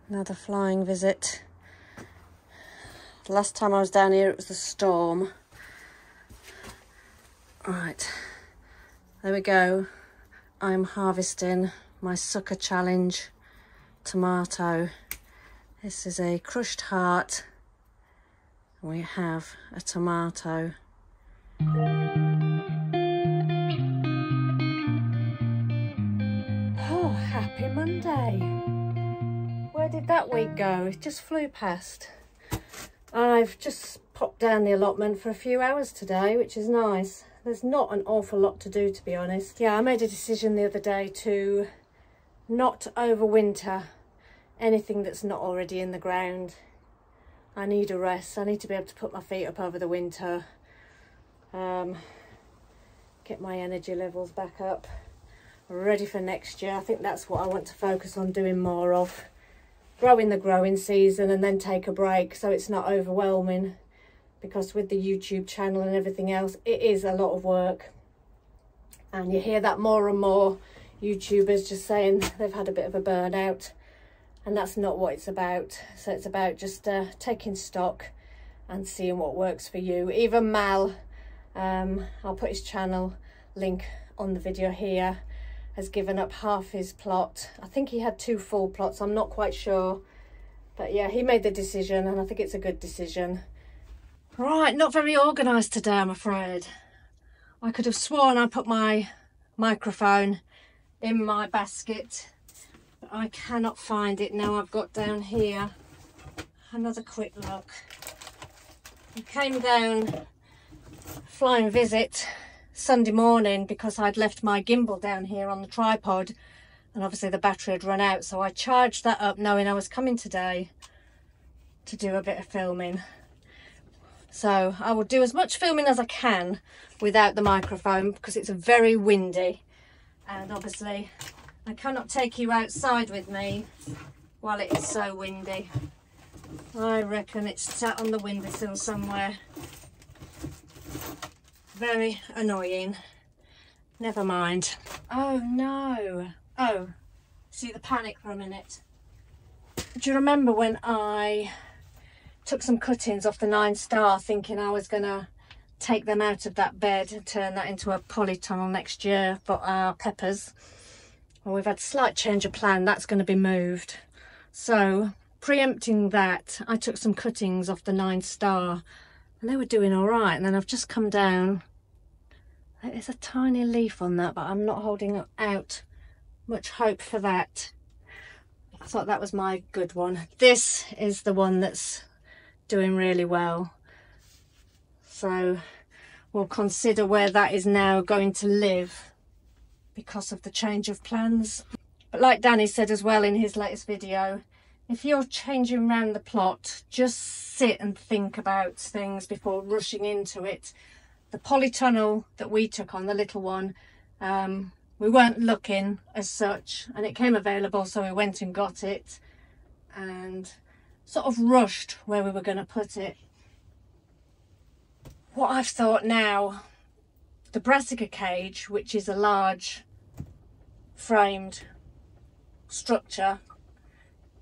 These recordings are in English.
Another flying visit. The last time I was down here it was the storm. Right, there we go. I'm harvesting my sucker challenge tomato. This is a crushed heart. We have a tomato. Oh, happy Monday. Where did that week go? It just flew past. I've just popped down the allotment for a few hours today, which is nice. There's not an awful lot to do, to be honest. Yeah, I made a decision the other day to not overwinter anything that's not already in the ground. I need a rest. I need to be able to put my feet up over the winter. Get my energy levels back up. Ready for next year. I think that's what I want to focus on doing more of. Growing the growing season and then take a break so it's not overwhelming, because with the YouTube channel and everything else it is a lot of work, and you hear that more and more, YouTubers just saying they've had a bit of a burnout, and that's not what it's about. So it's about just taking stock and seeing what works for you. Even Mal, I'll put his channel link on the video here, has given up half his plot. I think he had 2 full plots, I'm not quite sure. But yeah, he made the decision and I think it's a good decision. Right, not very organised today, I'm afraid. I could have sworn I put my microphone in my basket, but I cannot find it now. I've got down here. Another quick look. I came down flying visit Sunday morning because I'd left my gimbal down here on the tripod and obviously the battery had run out, so I charged that up knowing I was coming today to do a bit of filming. So I will do as much filming as I can without the microphone because it's very windy, and obviously I cannot take you outside with me while it is so windy. I reckon it's sat on the windowsill somewhere. Very annoying. Never mind. Oh no. Oh, see the panic for a minute. Do you remember when I took some cuttings off the 9 star thinking I was gonna take them out of that bed and turn that into a polytunnel next year for our peppers? Well, we've had a slight change of plan. That's going to be moved. So preempting that, I took some cuttings off the 9 star and they were doing all right, and then I've just come down. There is a tiny leaf on that, but I'm not holding out much hope for that. I thought that was my good one. This is the one that's doing really well, so we'll consider where that is now going to live because of the change of plans. But like Danny said as well in his latest video, if you're changing around the plot, just sit and think about things before rushing into it. The polytunnel that we took on, the little one, we weren't looking as such and it came available, so we went and got it and sort of rushed where we were going to put it. What I've thought now, the brassica cage, which is a large framed structure,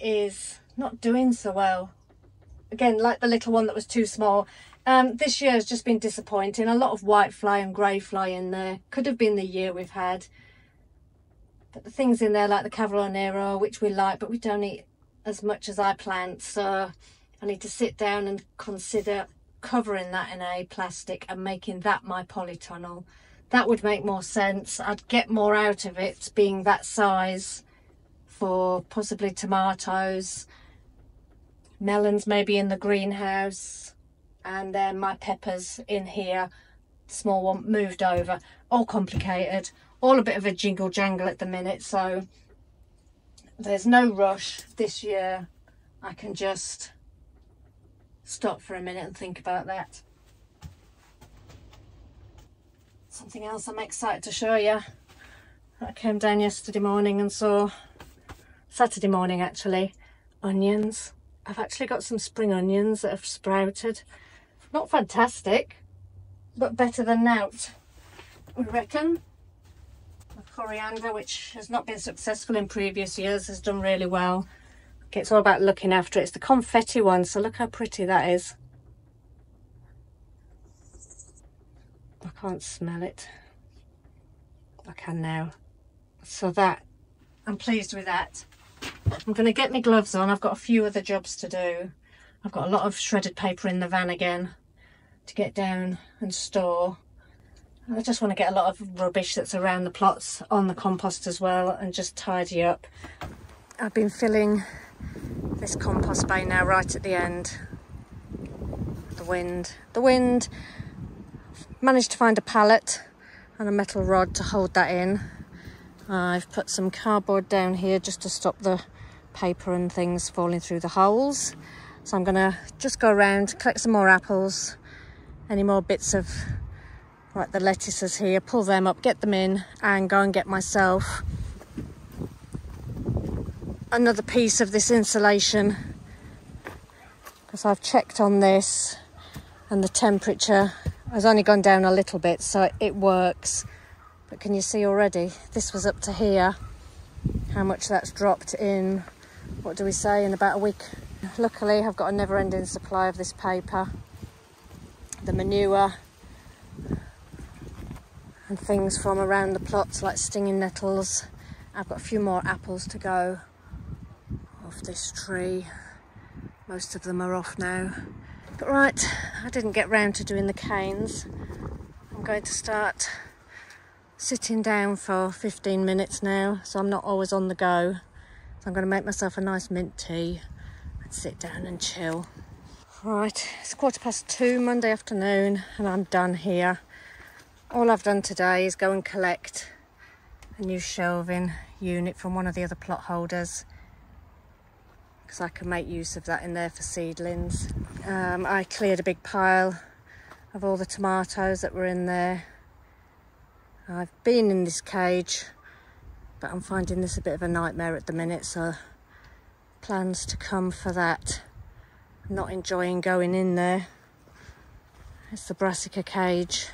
is not doing so well. Again, like the little one that was too small. This year has just been disappointing. A lot of white fly and grey fly in there. Could have been the year we've had. But the things in there like the Cavallonero, which we like, but we don't eat as much as I plant. So I need to sit down and consider covering that in a plastic and making that my polytunnel. That would make more sense. I'd get more out of it being that size for possibly tomatoes, melons maybe in the greenhouse, and then my peppers in here, small one moved over. All complicated, all a bit of a jingle jangle at the minute, so there's no rush this year. I can just stop for a minute and think about that. Something else I'm excited to show you. I came down yesterday morning and saw, Saturday morning actually, onions. I've actually got some spring onions that have sprouted. Not fantastic, but better than nought, we reckon. The coriander, which has not been successful in previous years, has done really well. It's all about looking after it. It's the confetti one, so look how pretty that is. I can't smell it. I can now. So that, I'm pleased with that. I'm going to get my gloves on. I've got a few other jobs to do. I've got a lot of shredded paper in the van again to get down and store. I just want to get a lot of rubbish that's around the plots on the compost as well and just tidy up. I've been filling this compost bay now right at the end. The wind. Managed to find a pallet and a metal rod to hold that in. I've put some cardboard down here just to stop the paper and things falling through the holes. So I'm gonna just go around, collect some more apples, any more bits of like the lettuces here, pull them up, get them in, and go and get myself another piece of this insulation, because I've checked on this and the temperature has only gone down a little bit, so it works. But can you see already, this was up to here, how much that's dropped in, what do we say, in about a week. Luckily I've got a never-ending supply of this paper, the manure and things from around the plots like stinging nettles. I've got a few more apples to go off this tree. Most of them are off now. But right, I didn't get round to doing the canes. I'm going to start sitting down for 15 minutes now, so I'm not always on the go. So I'm going to make myself a nice mint tea and sit down and chill. Right, it's 2:15 Monday afternoon and I'm done here. All I've done today is go and collect a new shelving unit from one of the other plot holders, because I can make use of that in there for seedlings. I cleared a big pile of all the tomatoes that were in there. I've been in this cage, but I'm finding this a bit of a nightmare at the minute, so plans to come for that. I'm not enjoying going in there. It's the brassica cage,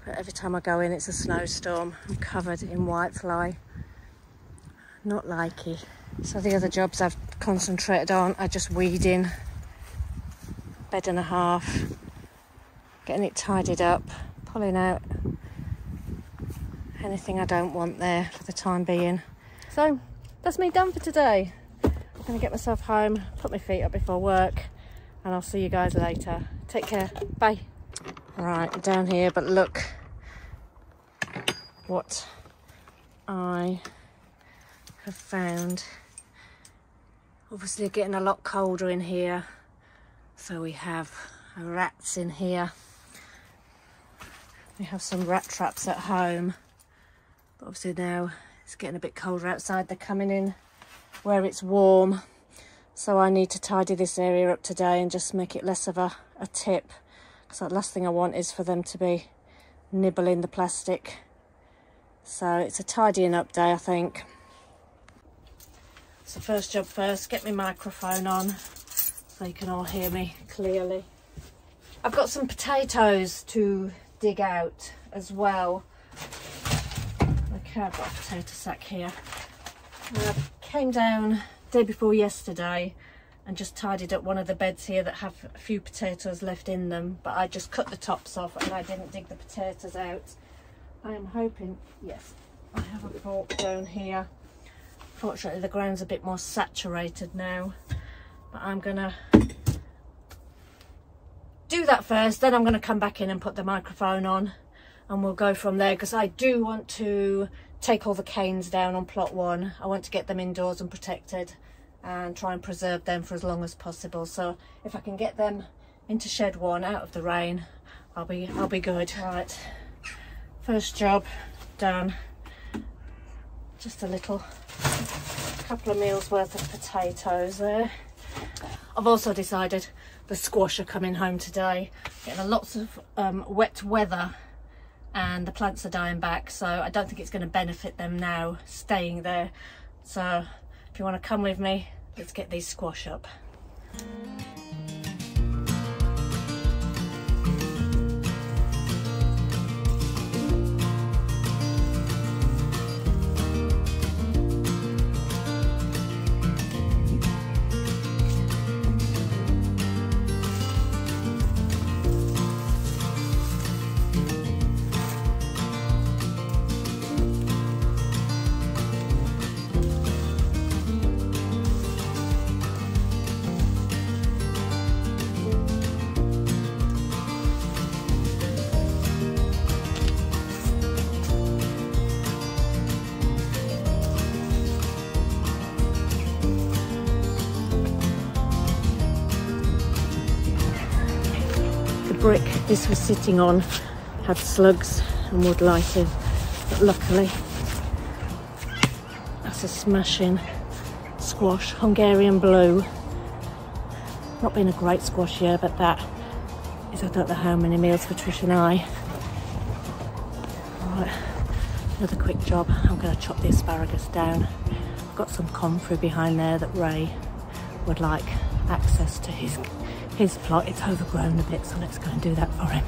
but every time I go in it's a snowstorm. I'm covered in whitefly. Not likey. So the other jobs I've concentrated on are just weeding, bed and a half, getting it tidied up, pulling out anything I don't want there for the time being. So that's me done for today. I'm going to get myself home, put my feet up before work, and I'll see you guys later. Take care. Bye. Right, down here, but look what I have found. Obviously getting a lot colder in here, so we have rats in here. We have some rat traps at home, but obviously now it's getting a bit colder outside. They're coming in where it's warm, so I need to tidy this area up today and just make it less of a tip, because the last thing I want is for them to be nibbling the plastic. So it's a tidying up day, I think. So first job first, get my microphone on so you can all hear me clearly. I've got some potatoes to dig out as well. Okay, I've got a potato sack here. I came down day before yesterday and just tidied up one of the beds here that have a few potatoes left in them, but I just cut the tops off and I didn't dig the potatoes out. I am hoping, yes, I have a fork down here. Fortunately the ground's a bit more saturated now, but I'm gonna do that first, then I'm gonna come back in and put the microphone on and we'll go from there, because I do want to take all the canes down on plot 1. I want to get them indoors and protected and try and preserve them for as long as possible. So if I can get them into shed 1 out of the rain, I'll be good. Right, first job done. Just a couple of meals worth of potatoes there. I've also decided the squash are coming home today. Getting lots of wet weather and the plants are dying back, so I don't think it's going to benefit them now staying there. So if you want to come with me, let's get these squash up. brick this was sitting on had slugs and wood lighting, but luckily that's a smashing squash, Hungarian blue. Not been a great squash year, but that is, I don't know how many meals for Tricia and I. Right, another quick job. I'm going to chop the asparagus down. I've got some comfrey behind there that Ray would like access to his plot. It's overgrown a bit, so let's go and do that for him.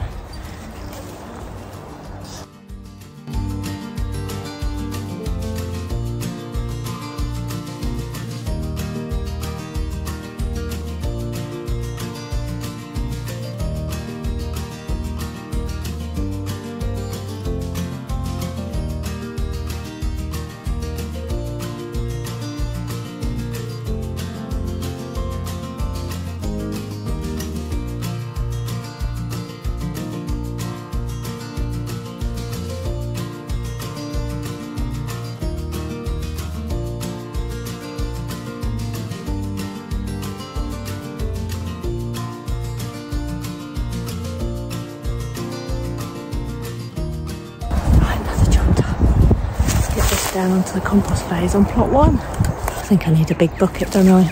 Down onto the compost bays on plot 1. I think I need a big bucket, don't I?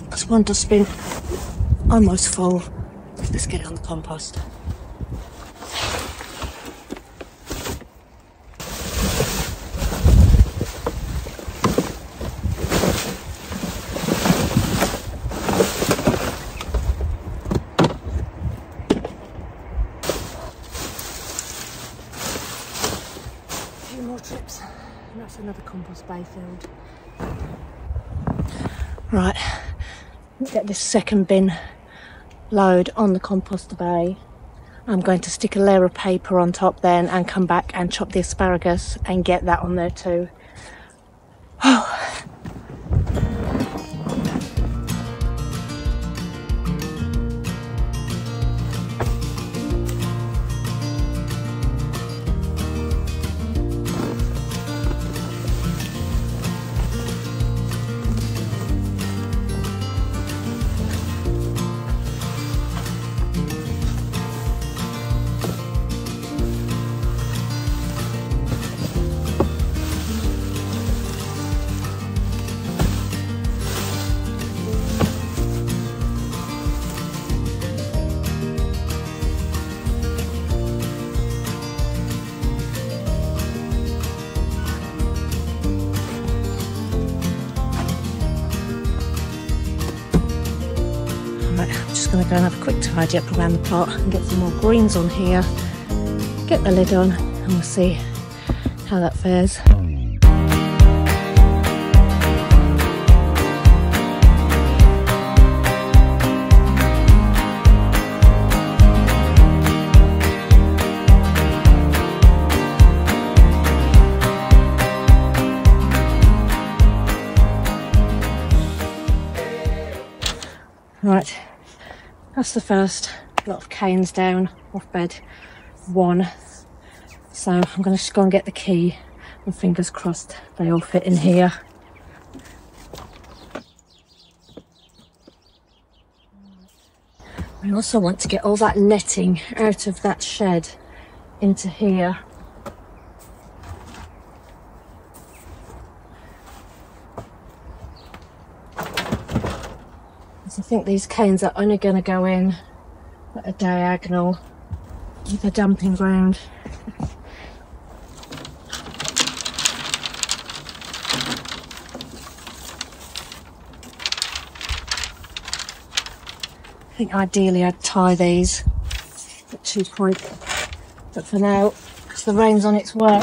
That's one dustbin almost full. Let's get it on the compost. Trips, and that's another compost bay filled. Right, get this second bin load on the compost bay. I'm going to stick a layer of paper on top then and come back and chop the asparagus and get that on there too. Oh. I'm just going to go and have a quick tidy up around the plot and get some more greens on here. Get the lid on and we'll see how that fares. Right, that's the first lot of canes down off bed 1. So I'm going to go and get the key and fingers crossed they all fit in here. I also want to get all that netting out of that shed into here. I think these canes are only going to go in at a diagonal with a dumping ground. I think ideally I'd tie these at 2 point, but for now, because the rain's on its way,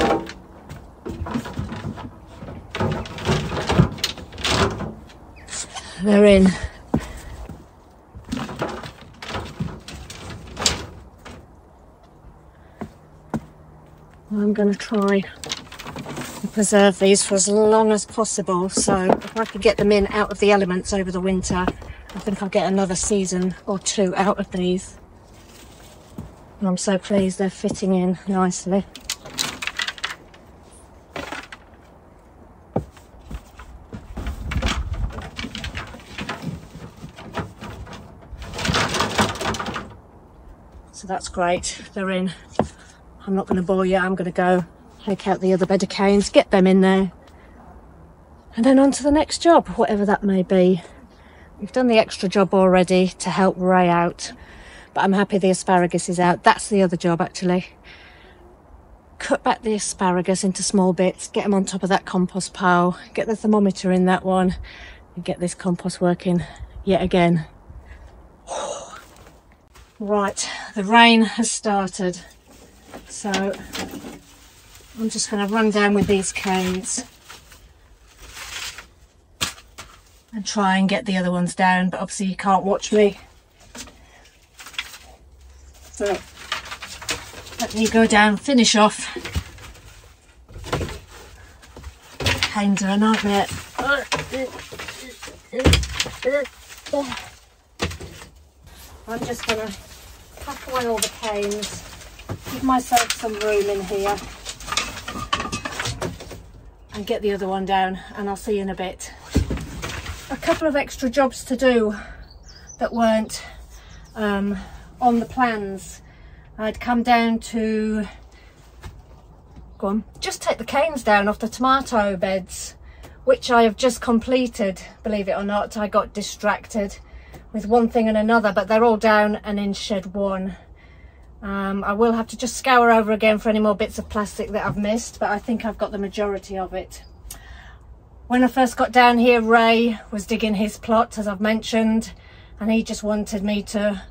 they're in. I'm going to try and preserve these for as long as possible, so if I could get them in out of the elements over the winter, I think I'll get another season or 2 out of these. And I'm so pleased they're fitting in nicely. So that's great, they're in. I'm not going to bore you, I'm going to go take out the other bed of canes, get them in there, and then on to the next job, whatever that may be. We've done the extra job already to help Ray out, but I'm happy the asparagus is out. That's the other job actually. Cut back the asparagus into small bits, get them on top of that compost pile, get the thermometer in that one, and get this compost working yet again. Right, the rain has started, so I'm just going to run down with these canes and try and get the other ones down, but obviously you can't watch me. So let me go down, finish off. Canes are a nightmare. I'm just going to pack away all the canes, give myself some room in here and get the other one down, and I'll see you in a bit. A couple of extra jobs to do that weren't on the plans. I'd come down to just take the canes down off the tomato beds, which I have just completed. Believe it or not, I got distracted with one thing and another, but they're all down and in shed 1. I will have to just scour over again for any more bits of plastic that I've missed, but I think I've got the majority of it. When I first got down here, Ray was digging his plot, as I've mentioned, and he just wanted me to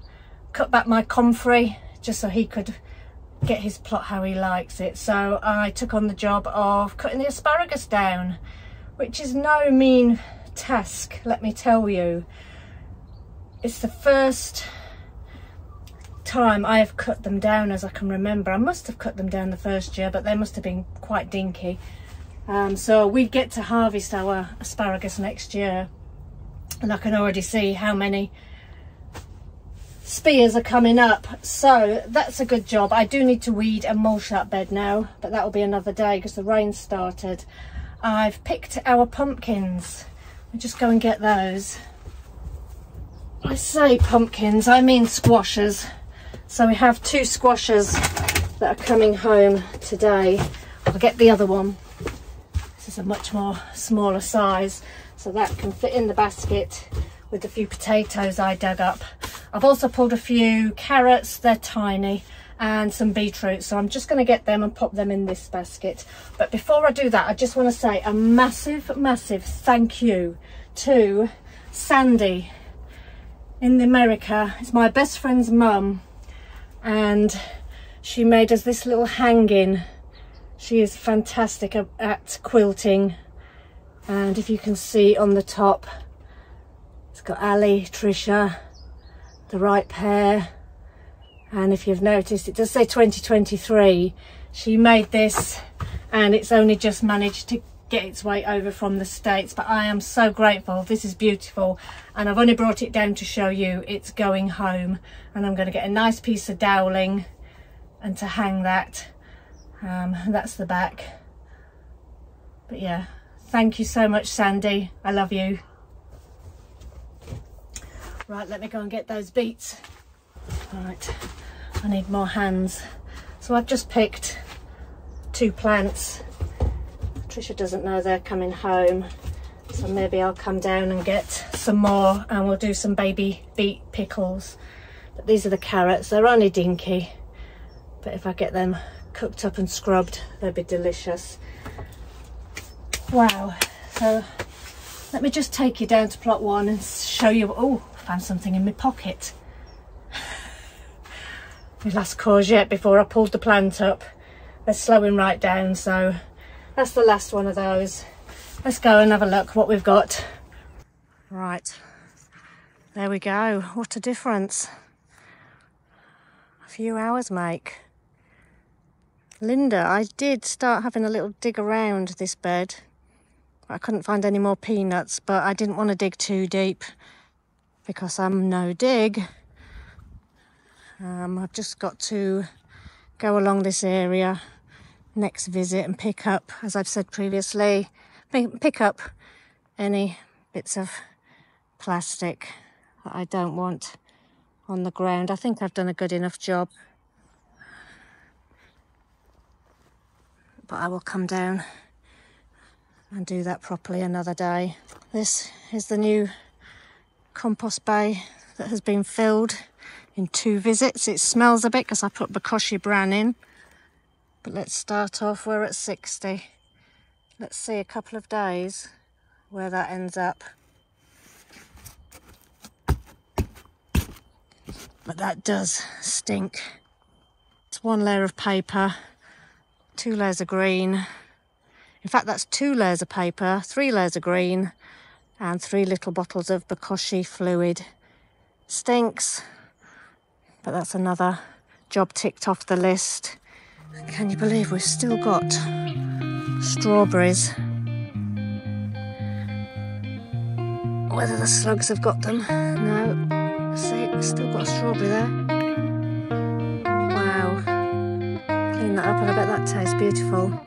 cut back my comfrey just so he could get his plot how he likes it. So I took on the job of cutting the asparagus down, which is no mean task, let me tell you. It's the first time I have cut them down as I can remember. I must have cut them down the first year, but they must have been quite dinky. So we get to harvest our asparagus next year, and I can already see how many spears are coming up, so that's a good job. I do need to weed and mulch that bed now, but that will be another day because the rain started. I've picked our pumpkins. I'll just go and get those. I say pumpkins, I mean squashes. So we have 2 squashes that are coming home today. I'll get the other one. This is a much more smaller size, so that can fit in the basket with the few potatoes I dug up. I've also pulled a few carrots, they're tiny, and some beetroot, so I'm just going to get them and pop them in this basket. But before I do that, I just want to say a massive thank you to Sandy in America. It's my best friend's mum, and she made us this little hanging. She is fantastic at quilting, and if you can see on the top, it's got Allie Tricia, the right pair, and if you've noticed it does say 2023. She made this and it's only just managed to get its way over from the States, but I am so grateful. This is beautiful, and I've only brought it down to show you it's going home, and I'm going to get a nice piece of doweling and to hang that. That's the back. But yeah, thank you so much, Sandy, I love you. Right, let me go and get those beets. Right, I need more hands. So I've just picked 2 plants. Tricia doesn't know they're coming home, so maybe I'll come down and get some more and we'll do some baby beet pickles. But these are the carrots. They're only dinky, but if I get them cooked up and scrubbed, they'll be delicious. Wow, so let me just take you down to plot 1 and show you. Oh, I found something in my pocket. My last courgette before I pulled the plant up. They're slowing right down, so that's the last one of those. Let's go and have a look what we've got. Right, there we go. What a difference a few hours make. Linda, I did start having a little dig around this bed. I couldn't find any more peanuts, but I didn't want to dig too deep because I'm no dig. I've just got to go along this area next visit and pick up, as I've said previously, pick up any bits of plastic that I don't want on the ground. I think I've done a good enough job, but I will come down and do that properly another day. This is the new compost bay that has been filled in 2 visits. It smells a bit because I put Bokashi bran in, but let's start off. We're at 60. Let's see a couple of days where that ends up. But that does stink. It's 1 layer of paper, 2 layers of green. In fact, that's 2 layers of paper, 3 layers of green, and 3 little bottles of Bokashi fluid. Stinks, but that's another job ticked off the list. Can you believe we've still got strawberries? Whether the slugs have got them? No. See, we've still got a strawberry there. Wow. Clean that up and I bet that tastes beautiful.